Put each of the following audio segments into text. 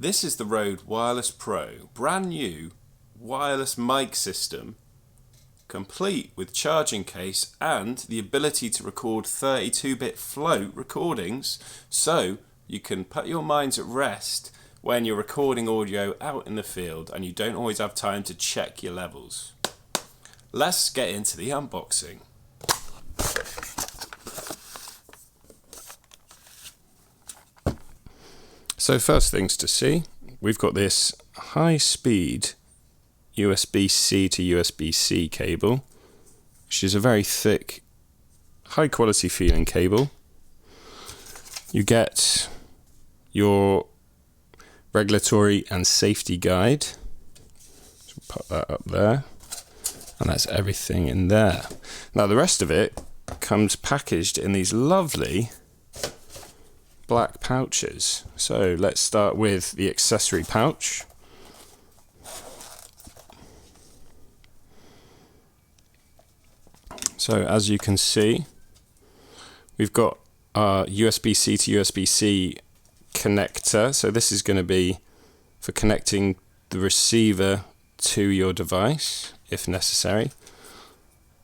This is the Rode Wireless Pro, brand new wireless mic system, complete with charging case and the ability to record 32-bit float recordings, so you can put your minds at rest when you're recording audio out in the field and you don't always have time to check your levels. Let's get into the unboxing. So first things to see, we've got this high-speed USB-C to USB-C cable, which is a very thick, high-quality feeling cable. You get your regulatory and safety guide. So put that up there, and that's everything in there. Now the rest of it comes packaged in these lovely black pouches. So let's start with the accessory pouch. So as you can see, we've got our USB-C to USB-C connector. So this is going to be for connecting the receiver to your device if necessary.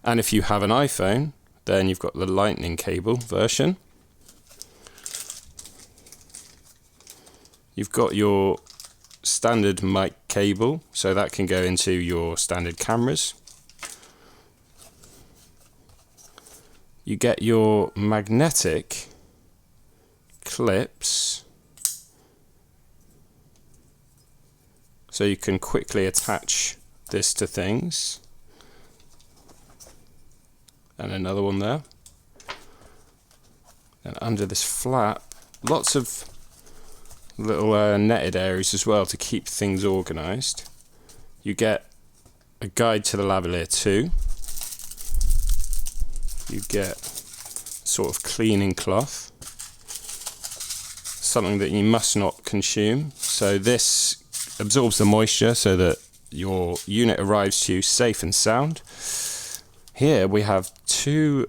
And if you have an iPhone, then you've got the lightning cable version. You've got your standard mic cable, so that can go into your standard cameras. You get your magnetic clips, so you can quickly attach this to things. And another one there. And under this flap, lots of little netted areas as well to keep things organised. You get a guide to the lavalier too. You get sort of cleaning cloth, something that you must not consume. So this absorbs the moisture so that your unit arrives to you safe and sound. Here we have 2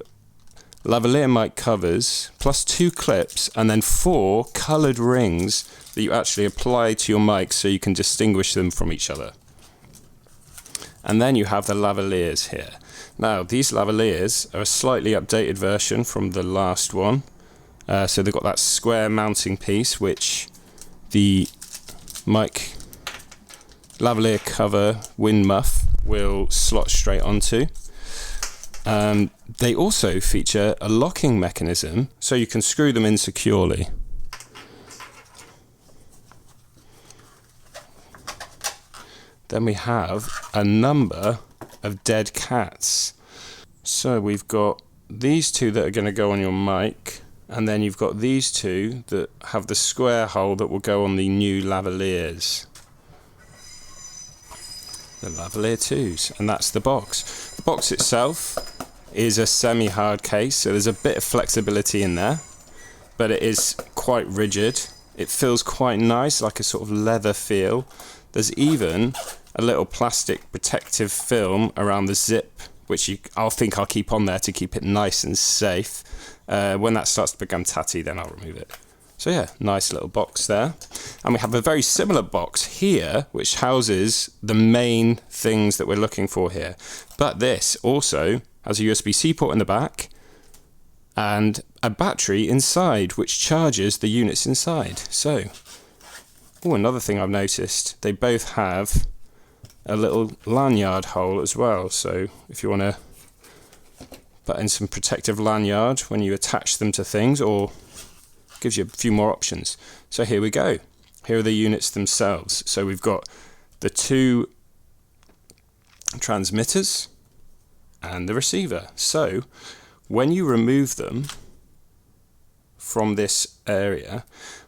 lavalier mic covers plus 2 clips and then 4 coloured rings that you actually apply to your mic so you can distinguish them from each other. And then you have the lavaliers here. Now these lavaliers are a slightly updated version from the last one. So they've got that square mounting piece which the mic lavalier cover wind muff will slot straight onto. They also feature a locking mechanism so you can screw them in securely. Then we have a number of dead cats. So we've got these 2 that are going to go on your mic, and then you've got these 2 that have the square hole that will go on the new lavaliers. The lavalier 2s, and that's the box. The box itself is a semi-hard case, so there's a bit of flexibility in there, but it is quite rigid. It feels quite nice, like a sort of leather feel. There's even a little plastic protective film around the zip, which I'll keep on there to keep it nice and safe. When that starts to become tatty, then I'll remove it. So yeah, nice little box there. And we have a very similar box here, which houses the main things that we're looking for here. But this also has a USB-C port in the back and a battery inside, which charges the units inside. So, another thing I've noticed, they both have a little lanyard hole as well. So if you want to put in some protective lanyard when you attach them to things, or gives you a few more options. So here we go. Here are the units themselves. So we've got the 2 transmitters and the receiver. So when you remove them from this area,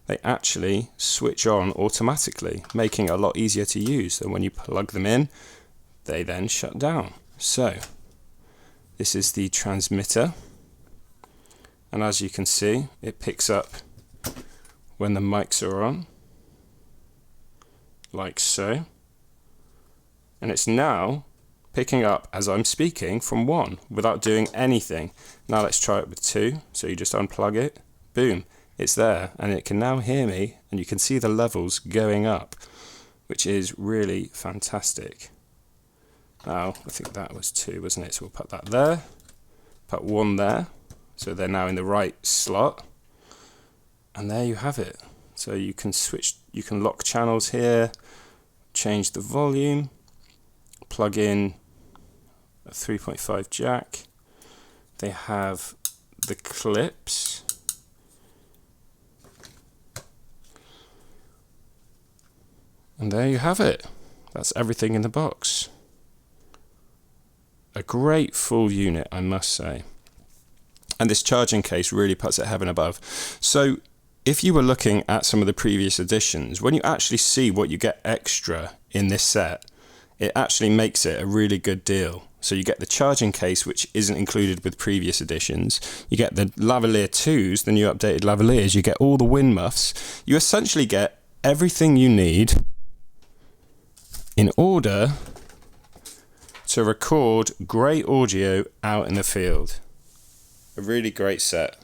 they actually switch on automatically, making it a lot easier to use than when you plug them in, they then shut down. So this is the transmitter, and as you can see, it picks up when the mics are on, like so, and it's now picking up as I'm speaking from 1 without doing anything. Now let's try it with 2. So you just unplug it, boom, it's there, and it can now hear me, and you can see the levels going up, which is really fantastic. Now, I think that was 2, wasn't it? So we'll put that there, put 1 there, so they're now in the right slot, and there you have it. So you can switch, you can lock channels here, change the volume, plug in a 3.5 jack. They have the clips, and there you have it. That's everything in the box. A great full unit, I must say. And this charging case really puts it heaven above. So if you were looking at some of the previous editions, when you actually see what you get extra in this set, it actually makes it a really good deal. So you get the charging case, which isn't included with previous editions. You get the lavalier 2s, the new updated lavaliers. You get all the wind muffs. You essentially get everything you need in order to record great audio out in the field. A really great set.